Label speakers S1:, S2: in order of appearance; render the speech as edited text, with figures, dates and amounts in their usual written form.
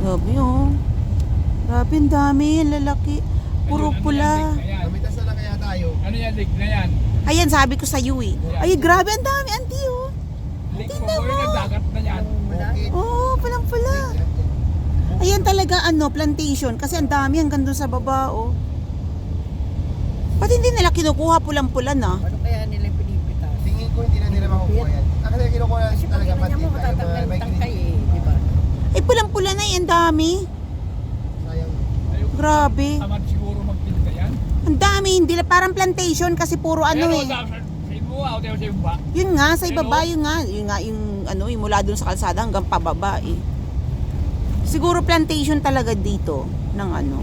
S1: Grabe oh. Grabe, ang dami, ang lalaki. Puro
S2: Ayun, ano
S1: pula.
S2: yan, lake na yan?
S3: Kamitas na lang kaya tayo.
S2: Ano yan, lake na yan?
S1: Ayan, sabi ko sa iyo eh. Ay, grabe, ang dami, auntie oh.
S2: Lake po
S1: Tingnan
S2: po
S1: mo.
S2: yung dagat na yan.
S3: Bukid.
S1: Oo, palang pala. Ayan talaga ano, plantation. Kasi ang dami hanggang doon sa baba oh. Ba't hindi nila kinukuha pulang-pula na?
S4: Ano kaya nila pinipitas?
S3: Tingin ko hindi na nila makukuha yan. Kasi kinukuha na
S4: Kasi pag
S3: talaga
S4: ina niya mo, matatanggal
S3: may
S4: ng tangkay eh, di ba?
S1: Eh, pulang-pula na eh, ang dami.
S3: Sayang.
S2: Ayun,
S1: Grabe.
S2: tamad siguro magtinda yan.
S1: Ang dami, hindi la parang plantation kasi puro ano
S2: Pero
S1: eh.
S2: sa ibuwa o sa ibuwa.
S1: Yun nga, sa ibaba,
S2: Pero-
S1: yun nga, yung ano, yung mula doon sa kalsada hanggang pababa eh. Siguro plantation talaga dito ng ano.